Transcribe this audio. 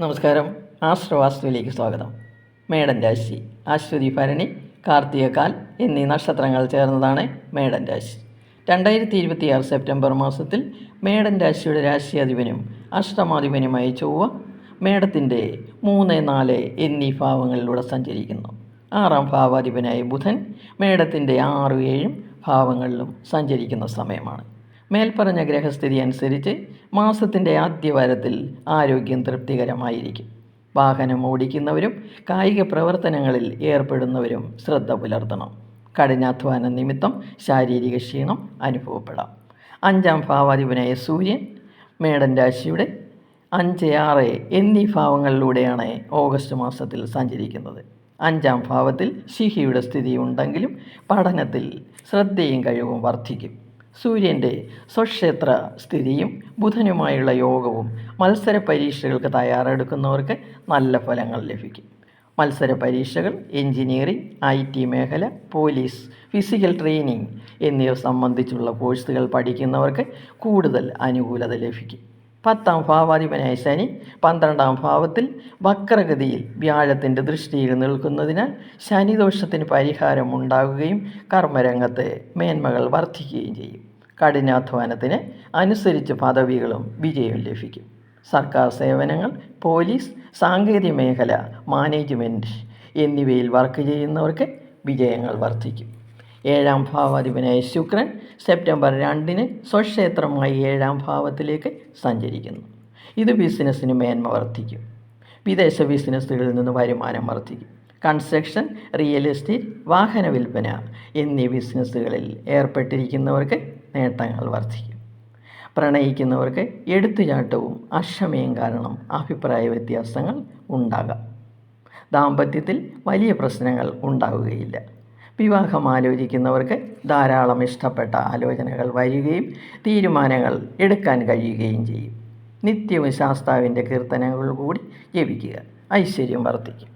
നമസ്കാരം. ആശ്രവാസ്തുവിലേക്ക് സ്വാഗതം. മേടൻ രാശി അശ്വതി, ഭരണി, കാർത്തികക്കാൽ എന്നീ നക്ഷത്രങ്ങൾ ചേർന്നതാണ് മേടൻ രാശി. 2026 സെപ്റ്റംബർ മാസത്തിൽ മേടൻ രാശിയുടെ രാശിയധിപനും അഷ്ടമാധിപനുമായ ചൊവ്വ മേടത്തിൻ്റെ 3, 4 എന്നീ ഭാവങ്ങളിലൂടെ സഞ്ചരിക്കുന്നു. 6ാം ഭാവാധിപനായ ബുധൻ മേടത്തിൻ്റെ 6, 7 ഭാവങ്ങളിലും സഞ്ചരിക്കുന്ന സമയമാണ്. മേൽപ്പറഞ്ഞ ഗ്രഹസ്ഥിതി അനുസരിച്ച് മാസത്തിൻ്റെ ആദ്യവാരത്തിൽ ആരോഗ്യം തൃപ്തികരമായിരിക്കും. വാഹനം ഓടിക്കുന്നവരും കായിക പ്രവർത്തനങ്ങളിൽ ഏർപ്പെടുന്നവരും ശ്രദ്ധ പുലർത്തണം. കഠിനാധ്വാന നിമിത്തം ശാരീരിക ക്ഷീണം അനുഭവപ്പെടാം. 5ാം ഭാവാധിപനായ സൂര്യൻ മേടൻ രാശിയുടെ 5, 6 എന്നീ ഭാവങ്ങളിലൂടെയാണ് ഓഗസ്റ്റ് മാസത്തിൽ സഞ്ചരിക്കുന്നത്. 5ാം ഭാവത്തിൽ ശിഖിയുടെ സ്ഥിതി ഉണ്ടെങ്കിലും പഠനത്തിൽ ശ്രദ്ധയും കഴിവും വർദ്ധിക്കും. സൂര്യൻ്റെ സ്വക്ഷേത്ര സ്ഥിതിയും ബുധനുമായുള്ള യോഗവും മത്സര പരീക്ഷകൾക്ക് തയ്യാറെടുക്കുന്നവർക്ക് നല്ല ഫലങ്ങൾ ലഭിക്കും. മത്സര പരീക്ഷകൾ, എഞ്ചിനീയറിംഗ്, IT മേഖല, പോലീസ്, ഫിസിക്കൽ ട്രെയിനിങ് എന്നിവ സംബന്ധിച്ചുള്ള കോഴ്സുകൾ പഠിക്കുന്നവർക്ക് കൂടുതൽ അനുകൂലത ലഭിക്കും. 10ാം ഭാവാധിപനായ ശനി 12ാം ഭാവത്തിൽ വക്രഗതിയിൽ വ്യാഴത്തിൻ്റെ ദൃഷ്ടിയിൽ നിൽക്കുന്നതിനാൽ ശനിദോഷത്തിന് പരിഹാരം ഉണ്ടാകുകയും കർമ്മരംഗത്ത് മേന്മകൾ വർദ്ധിക്കുകയും ചെയ്യും. കഠിനാധ്വാനത്തിന് അനുസരിച്ച് പദവികളും വിജയവും ലഭിക്കും. സർക്കാർ സേവനങ്ങൾ, പോലീസ്, സാങ്കേതിക മേഖല, മാനേജ്മെൻറ്റ് എന്നിവയിൽ വർക്ക് ചെയ്യുന്നവർക്ക് വിജയങ്ങൾ വർദ്ധിക്കും. 7ാം ഭാവാധിപനായ ശുക്രൻ സെപ്റ്റംബർ 2 സ്വക്ഷേത്രമായി 7ാം ഭാവത്തിലേക്ക് സഞ്ചരിക്കുന്നു. ഇത് ബിസിനസ്സിന് മേന്മ വർദ്ധിക്കും. വിദേശ ബിസിനസ്സുകളിൽ നിന്ന് വരുമാനം വർദ്ധിക്കും. കൺസ്ട്രക്ഷൻ, റിയൽ എസ്റ്റേറ്റ്, വാഹന വിൽപ്പന എന്നീ ബിസിനസ്സുകളിൽ ഏർപ്പെട്ടിരിക്കുന്നവർക്ക് നേട്ടങ്ങൾ വർദ്ധിക്കും. പ്രണയിക്കുന്നവർക്ക് എടുത്തുചാട്ടവും അക്ഷമയും കാരണം അഭിപ്രായ വ്യത്യാസങ്ങൾ ഉണ്ടാകാം. ദാമ്പത്യത്തിൽ വലിയ പ്രശ്നങ്ങൾ ഉണ്ടാവുകയില്ല. വിവാഹം ആലോചിക്കുന്നവർക്ക് ധാരാളം ഇഷ്ടപ്പെട്ട ആലോചനകൾ വരികയും തീരുമാനങ്ങൾ എടുക്കാൻ കഴിയുകയും ചെയ്യും. നിത്യവും ശാസ്താവിൻ്റെ കീർത്തനങ്ങൾ കൂടി ജപിക്കുക. ഐശ്വര്യം വർദ്ധിക്കും.